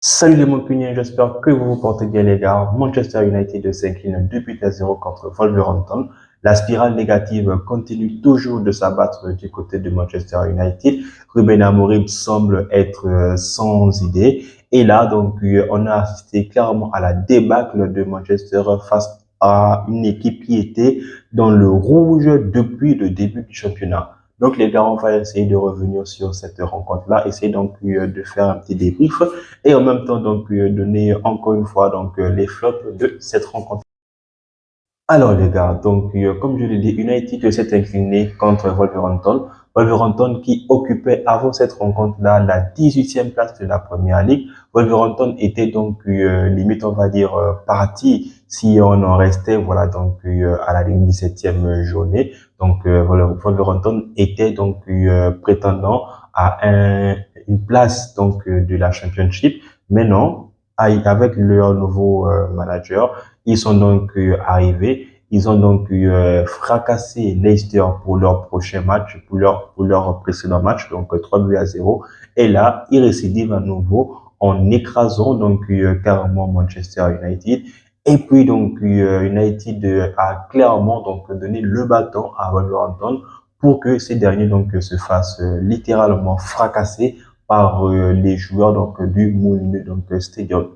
Salut les Mancuniens, j'espère que vous vous portez bien les gars. Manchester United s'incline 2 buts à 0 contre Wolverhampton. La spirale négative continue toujours de s'abattre du côté de Manchester United. Ruben Amorim semble être sans idée. Et là, on a assisté clairement à la débâcle de Manchester face à une équipe qui était dans le rouge depuis le début du championnat. Donc les gars, on va essayer de revenir sur cette rencontre-là, essayer de faire un petit débrief et en même temps donner encore une fois les flops de cette rencontre. Alors les gars, comme je l'ai dit, United s'est incliné contre Wolverhampton. Wolverhampton qui occupait avant cette rencontre-là la 18e place de la Première Ligue. Wolverhampton était limite on va dire parti si on en restait à la 17e journée. Wolverhampton était prétendant à une place de la Championship. Mais non, avec leur nouveau manager, ils sont arrivés, ils ont fracassé Leicester pour leur prochain match, pour leur précédent match, 3 buts à 0. Et là, ils récidivent à nouveau en écrasant carrément Manchester United. Et puis United a clairement donné le bâton à Wolverhampton pour que ces derniers se fassent littéralement fracasser par les joueurs du Molineux Stadium.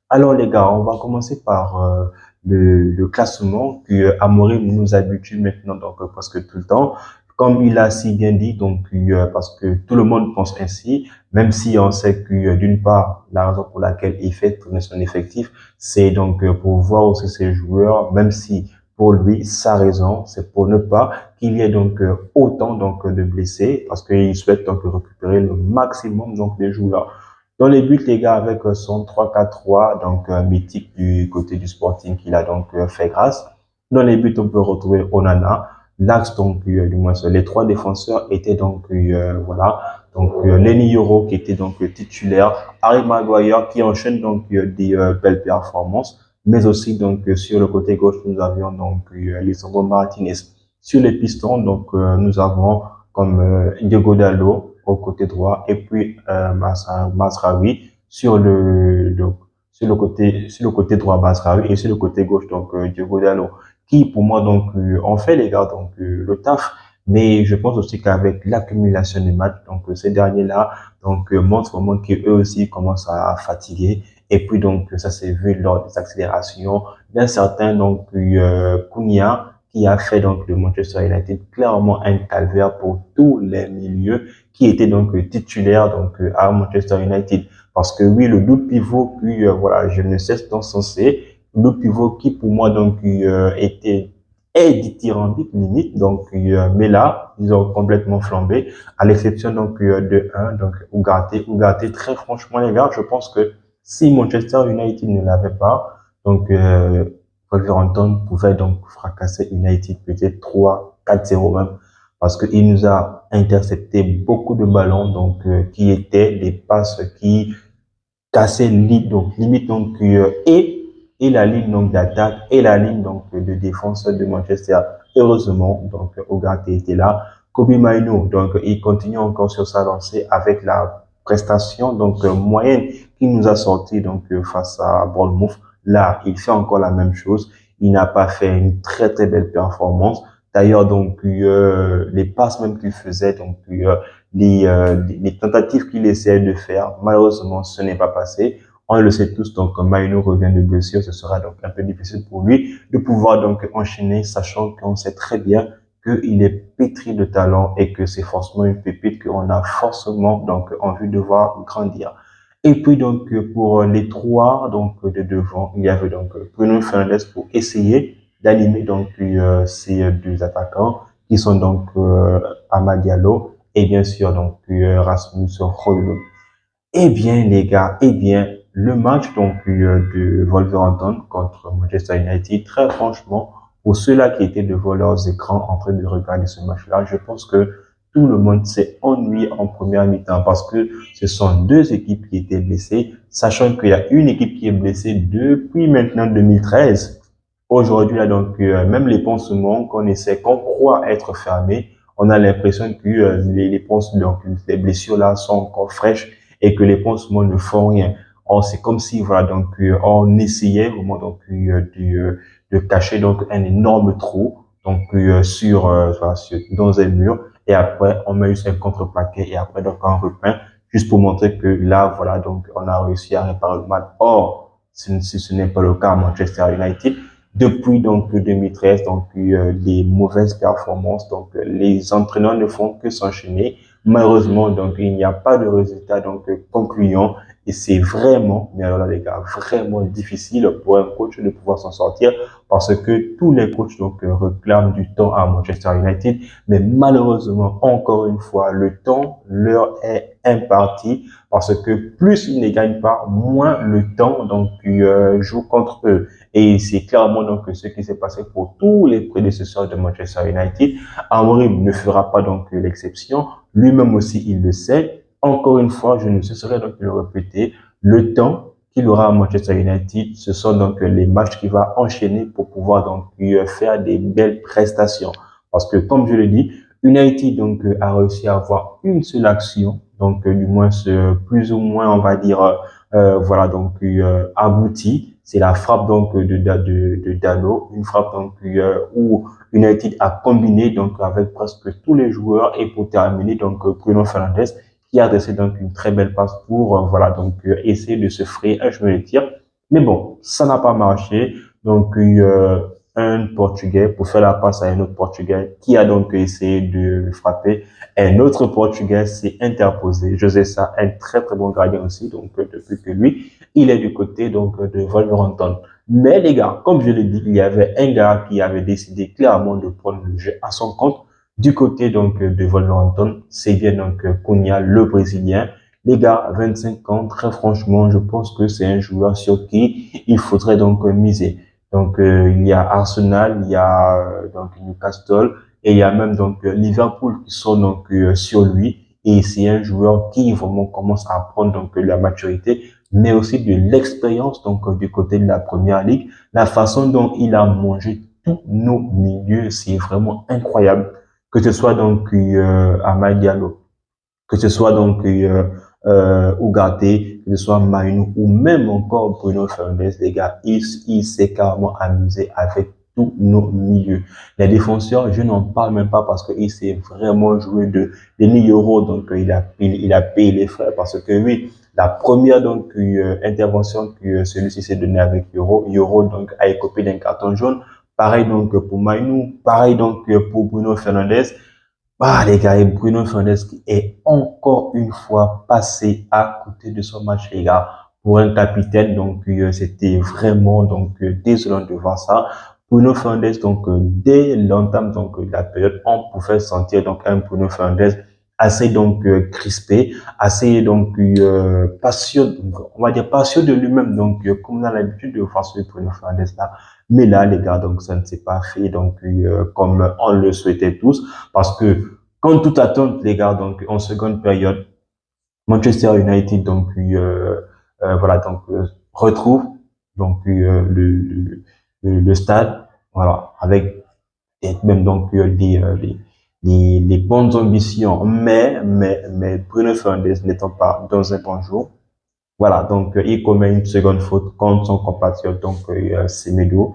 Alors les gars, on va commencer par le classement que Amorim nous habitue maintenant presque tout le temps. Comme il a si bien dit, parce que tout le monde pense ainsi, même si on sait que d'une part, la raison pour laquelle il fait tourner son effectif, c'est pour voir aussi ses joueurs, même si pour lui, sa raison, c'est pour ne pas qu'il y ait autant de blessés, parce qu'il souhaite récupérer le maximum des joueurs. Dans les buts, les gars, avec son 3-4-3, mythique du côté du Sporting qu'il a fait grâce. Dans les buts, on peut retrouver Onana. L'axe, du moins, les trois défenseurs étaient Lenny Yoro qui était titulaire, Harry Maguire qui enchaîne des belles performances, mais aussi sur le côté gauche, nous avions Lisandro Martinez. Sur les pistons, nous avons comme Diego Dallo au côté droit et puis Mazraoui sur le côté droit Mazraoui et sur le côté gauche Diego Dallo qui pour moi ont fait les gars le taf, mais je pense aussi qu'avec l'accumulation des matchs ces derniers là montrent vraiment qu'eux aussi commencent à fatiguer et puis ça s'est vu lors des accélérations d'un certain Cunha qui a fait le Manchester United clairement un calvaire pour tous les milieux qui étaient titulaires à Manchester United. Parce que oui, le double pivot, puis voilà, je ne cesse d'encenser, le double pivot qui pour moi était est dithyrambique limite, mais là, ils ont complètement flambé, à l'exception de un, Ougarté, très franchement les gars, je pense que si Manchester United ne l'avait pas, donc Wolverhampton pouvait fracasser United peut-être 3-4-0 même parce qu'il nous a intercepté beaucoup de ballons qui étaient des passes qui cassaient limite et la ligne d'attaque et la ligne de défense de Manchester. Heureusement Ugarte était là. Kobe Mainoo il continue encore sur sa lancée avec la prestation moyenne qu'il nous a sorti face à Bournemouth. Là, il fait encore la même chose. Il n'a pas fait une très très belle performance. D'ailleurs, les passes même qu'il faisait, les tentatives qu'il essayait de faire, malheureusement, ce n'est pas passé. On le sait tous, Maïno revient de blessure, ce sera un peu difficile pour lui de pouvoir enchaîner, sachant qu'on sait très bien qu'il est pétri de talent et que c'est forcément une pépite qu'on a forcément envie de voir grandir. Et puis pour les trois de devant, il y avait Bruno Fernandes pour essayer d'animer ces deux attaquants qui sont Amad Diallo et bien sûr Rasmus Højlund. Eh bien les gars, eh bien le match de Wolverhampton contre Manchester United, très franchement, pour ceux-là qui étaient devant leurs écrans en train de regarder ce match-là, je pense que tout le monde s'est ennuyé en première mi-temps parce que ce sont deux équipes qui étaient blessées, sachant qu'il y a une équipe qui est blessée depuis maintenant 2013. Aujourd'hui, là, même les pansements qu'on croit être fermés, on a l'impression que les blessures là sont encore fraîches et que les pansements ne font rien. c'est comme si, voilà, donc, on essayait vraiment, donc, de cacher, donc, un énorme trou, donc, voilà, dans un mur. Et après, on met juste un contreplaqué et après, donc, on repeint, juste pour montrer que là, voilà, donc, on a réussi à réparer le mal. Or, ce n'est pas le cas à Manchester United. Depuis donc 2013, donc les mauvaises performances, donc les entraîneurs ne font que s'enchaîner. Malheureusement, donc il n'y a pas de résultat donc concluant et c'est vraiment, mais alors là les gars, vraiment difficile pour un coach de pouvoir s'en sortir parce que tous les coachs donc réclament du temps à Manchester United, mais malheureusement encore une fois le temps leur est imparti parce que plus ils ne gagnent pas, moins le temps donc joue contre eux. Et c'est clairement donc ce qui s'est passé pour tous les prédécesseurs de Manchester United. Amorim ne fera pas donc l'exception. Lui-même aussi, il le sait. Encore une fois, je ne cesserai donc de le répéter. Le temps qu'il aura à Manchester United, ce sont donc les matchs qu'il va enchaîner pour pouvoir donc faire des belles prestations. Parce que, comme je le dis, United donc a réussi à avoir une seule action, donc du moins plus ou moins, on va dire, voilà donc abouti. C'est la frappe donc de Dalo, une frappe donc où United a combiné donc avec presque tous les joueurs et pour terminer donc Bruno Fernandes qui a adressé donc une très belle passe pour voilà donc essayer de se frayer un chemin de tir. Mais bon, ça n'a pas marché. Donc un Portugais pour faire la passe à un autre Portugais qui a donc essayé de frapper. Un autre Portugais s'est interposé. José Sa, un très très bon gardien aussi. Donc depuis que lui, il est du côté donc de Wolverhampton. Mais les gars, comme je l'ai dit, il y avait un gars qui avait décidé clairement de prendre le jeu à son compte du côté donc de Wolverhampton. C'est bien donc Cunha, le Brésilien. Les gars, 25 ans, très franchement, je pense que c'est un joueur sur qui il faudrait donc miser. Donc il y a Arsenal, il y a donc Newcastle et il y a même donc Liverpool qui sont donc sur lui. Et c'est un joueur qui vraiment commence à prendre donc la maturité, mais aussi de l'expérience donc du côté de la première ligue. La façon dont il a mangé tous nos milieux, c'est vraiment incroyable. Que ce soit donc Amad Diallo, que ce soit donc Ugarte, que ce soit Maïnou ou même encore Bruno Fernandes, les gars, il s'est carrément amusé avec tous nos milieux. Les défenseurs, je n'en parle même pas parce qu'il s'est vraiment joué de 1 000 euros, donc il a payé les frais parce que oui, la première donc intervention que celui-ci s'est donné avec Euro donc a écopé d'un carton jaune. Pareil donc pour Maïnou, pareil donc pour Bruno Fernandes. Ah, les gars, et Bruno Fernandes qui est encore une fois passé à côté de son match, les gars. Pour un capitaine, donc, c'était vraiment, donc, désolant de voir ça. Bruno Fernandes, donc, dès l'entame, donc, de la période, on pouvait sentir, donc, un Bruno Fernandes assez, donc, crispé, assez, donc, passionné, on va dire passionné de lui-même, donc, comme on a l'habitude de voir ce Bruno Fernandes là. Mais là, les gars, donc, ça ne s'est pas fait, donc, comme on le souhaitait tous. Parce que, quand tout attente, les gars, donc en seconde période, Manchester United donc voilà donc retrouve donc le stade voilà avec même donc les bonnes ambitions, mais Bruno Fernandes n'étant pas dans un bon jour, voilà donc il commet une seconde faute contre son compatriote donc Semedo.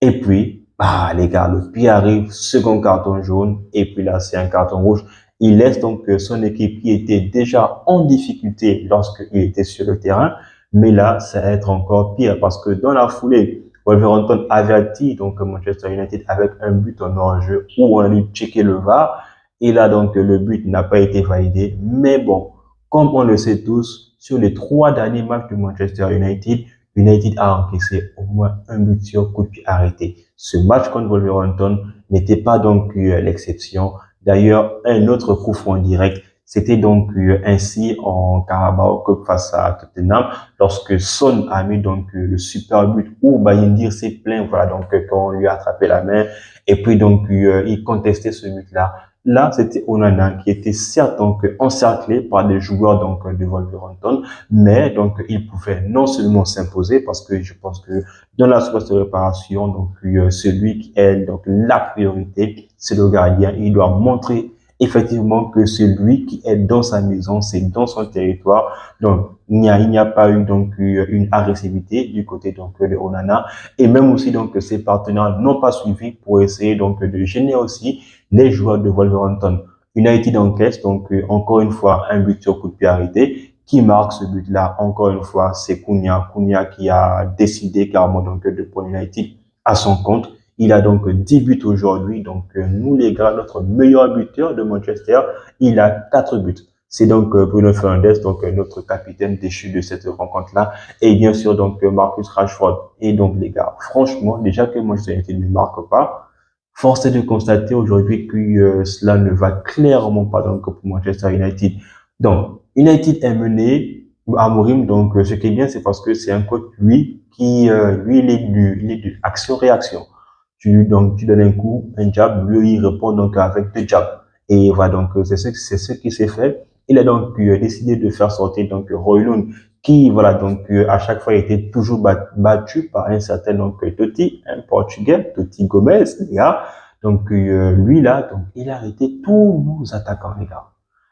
Et puis, bah, les gars, le pire arrive, second carton jaune, et puis là, c'est un carton rouge. Il laisse donc son équipe qui était déjà en difficulté lorsqu'il était sur le terrain. Mais là, ça va être encore pire parce que dans la foulée, Wolverhampton avertit donc Manchester United avec un but en hors-jeu où on a dû checker le VAR. Et là, donc, le but n'a pas été validé. Mais bon, comme on le sait tous, sur les 3 derniers matchs de Manchester United, United a encaissé au moins un but sur coup de pied arrêté. Ce match contre Wolverhampton n'était pas donc l'exception. D'ailleurs, un autre coup franc direct, c'était donc ainsi en Carabao Cup face à Tottenham, lorsque Son a mis donc le super but où Bayindir s'est plaint, voilà donc quand on lui a attrapé la main, et puis donc il contestait ce but-là. Là, c'était Onana qui était certes donc encerclé par des joueurs donc de Wolverhampton, mais donc il pouvait non seulement s'imposer parce que je pense que dans la surface de réparation, donc celui qui est donc la priorité, c'est le gardien. Il doit montrer effectivement que celui qui est dans sa maison, c'est dans son territoire. Donc il n'y a pas eu donc une agressivité du côté donc de Onana et même aussi donc ses partenaires n'ont pas suivi pour essayer donc de gêner aussi les joueurs de Wolverhampton. United encaisse donc encore une fois un but sur coup de pied arrêté. Qui marque ce but-là? Encore une fois, c'est Cunha. Cunha qui a décidé carrément donc de prendre United à son compte. Il a donc 10 buts aujourd'hui. Donc nous les gars, notre meilleur buteur de Manchester, il a 4 buts. C'est donc Bruno Fernandes, donc notre capitaine déchu de cette rencontre-là, et bien sûr donc Marcus Rashford. Et donc les gars, franchement, déjà que Manchester United ne marque pas, force est de constater aujourd'hui que cela ne va clairement pas donc pour Manchester United. Donc United est mené à Amorim, donc ce qui est bien, c'est parce que c'est un coach lui qui lui il est du action-réaction. Tu donnes un coup, un jab, lui il répond donc avec deux jabs. Et voilà donc c'est ce qui s'est fait. Il a donc décidé de faire sortir donc Højlund qui voilà donc à chaque fois était toujours battu par un certain donc Totti, un Portugais, Totti Gomez, les gars. Donc lui là, donc il a arrêté tous nos attaquants, les gars.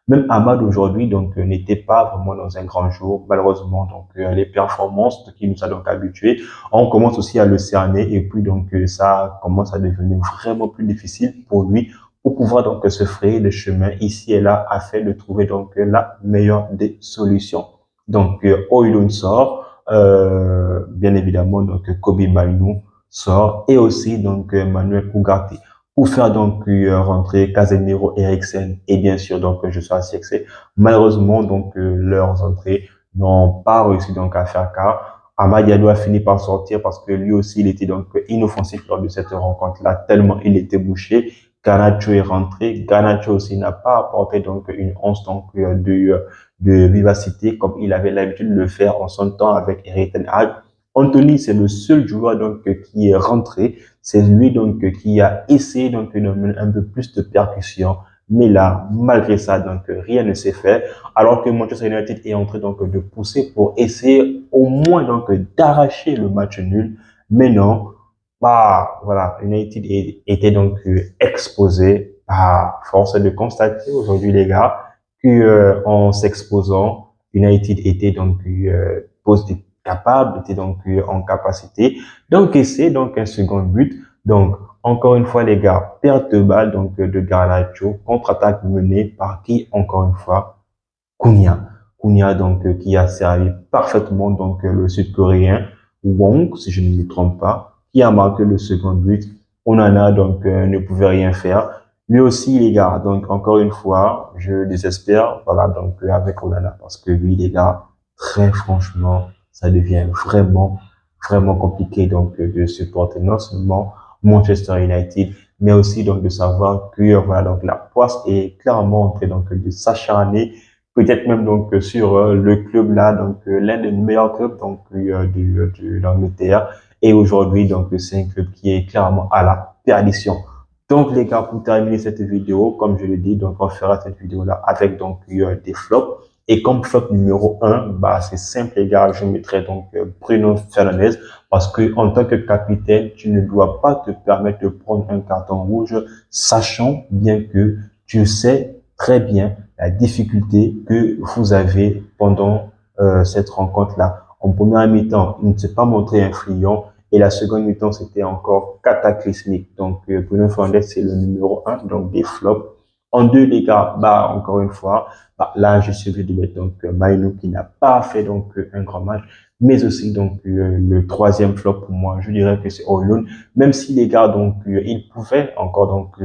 Même Ahmad aujourd'hui donc n'était pas vraiment dans un grand jour, malheureusement. Donc les performances qui nous a donc habitués, on commence aussi à le cerner et puis donc ça commence à devenir vraiment plus difficile pour lui pour pouvoir donc se frayer le chemin ici et là afin de trouver donc la meilleure des solutions. Donc Højlund sort, bien évidemment donc Kobe Mainoo sort et aussi donc Manuel Ugarte pour faire donc rentrer Casemiro, Eriksen et bien sûr donc Joshua Zirkzee. Malheureusement donc leurs entrées n'ont pas réussi donc à faire cas. Amad Diallo a fini par sortir parce que lui aussi il était donc inoffensif lors de cette rencontre-là tellement il était bouché. Garnacho est rentré. Garnacho aussi n'a pas apporté donc une once donc de vivacité comme il avait l'habitude de le faire en son temps avec Erik ten Hag. Anthony, c'est le seul joueur donc qui est rentré. C'est lui donc qui a essayé donc de donner un peu plus de percussion. Mais là, malgré ça, donc rien ne s'est fait. Alors que Manchester United est en train donc de pousser pour essayer au moins donc d'arracher le match nul. Mais non, bah voilà, United était donc exposé. À force de constater aujourd'hui les gars que en s'exposant, United était donc capable, était donc en capacité d'encaisser donc un second but. Donc encore une fois les gars, perte de balle donc de Garnacho, contre-attaque menée par qui encore une fois Cunha. Cunha donc qui a servi parfaitement donc le Sud-Coréen Wong si je ne me trompe pas, qui a marqué le second but. Onana donc ne pouvait rien faire. Lui aussi les gars, donc encore une fois, je désespère voilà donc avec Onana parce que lui les gars, très franchement, ça devient vraiment compliqué donc de supporter non seulement Manchester United mais aussi donc de savoir que voilà donc la poisse est clairement en train donc de s'acharner peut-être même donc sur le club là, donc l'un des meilleurs clubs donc de l'Angleterre. Et aujourd'hui, donc c'est un club qui est clairement à la perdition. Donc les gars, pour terminer cette vidéo, comme je le dis, donc on fera cette vidéo là avec donc des flops. Et comme flop numéro un, bah c'est simple les gars, je mettrai donc Bruno Fernandes parce que en tant que capitaine, tu ne dois pas te permettre de prendre un carton rouge, sachant bien que tu sais très bien la difficulté que vous avez pendant cette rencontre-là. En première mi-temps, il ne s'est pas montré influent et la seconde mi-temps, c'était encore cataclysmique. Donc, Bruno Fernandes, c'est le numéro un, donc des flops. En deux, les gars, bah, encore une fois, bah, là, je suis obligé de mettre donc Mainoo qui n'a pas fait donc un grand match, mais aussi donc le troisième flop pour moi, je dirais que c'est Højlund, même si les gars donc il pouvait encore donc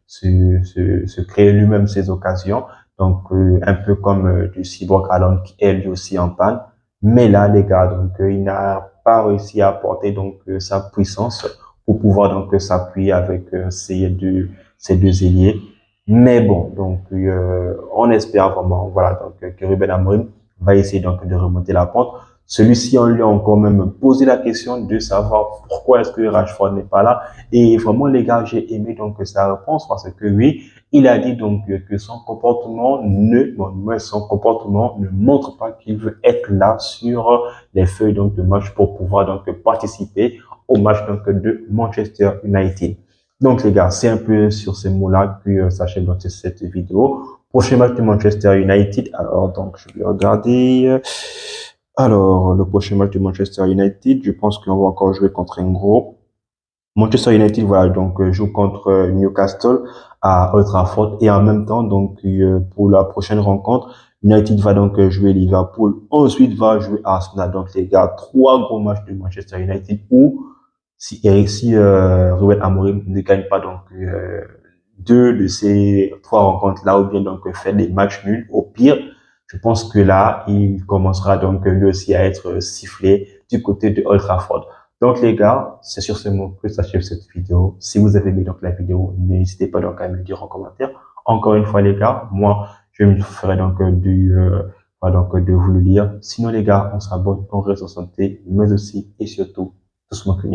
se créer lui-même ses occasions. Donc, un peu comme du Cyborg Haaland qui est lui aussi en panne. Mais là, les gars, donc, il n'a pas réussi à apporter donc sa puissance pour pouvoir donc s'appuyer avec ces deux ailiers. Mais bon, donc, on espère vraiment, voilà, donc, que Ruben Amorim va essayer donc de remonter la pente. Celui-ci, on lui a encore même posé la question de savoir pourquoi est-ce que Rashford n'est pas là. Et vraiment, les gars, j'ai aimé donc sa réponse parce que oui, il a dit donc que son comportement ne montre pas qu'il veut être là sur les feuilles donc de match pour pouvoir donc participer au match donc de Manchester United. Donc les gars, c'est un peu sur ces mots-là que s'achève donc cette vidéo. Prochain match de Manchester United. Alors, donc, je vais regarder. Alors, le prochain match de Manchester United, je pense qu'on va encore jouer contre un gros. Manchester United, voilà, donc joue contre Newcastle à Old Trafford et en même temps, donc pour la prochaine rencontre, United va donc jouer Liverpool, ensuite va jouer Arsenal. Donc les gars, trois gros matchs de Manchester United où si Ruben Amorim ne gagne pas donc deux de ces trois rencontres là ou bien donc fait des matchs nuls, au pire, je pense que là, il commencera donc lui aussi à être sifflé du côté de Old Trafford. Donc les gars, c'est sur ce mot que s'achève cette vidéo. Si vous avez aimé donc la vidéo, n'hésitez pas donc à me le dire en commentaire. Encore une fois les gars, moi je me ferai donc voilà, donc de vous le lire. Sinon les gars, on s'abonne, on reste en santé, mais aussi et surtout, tout ce que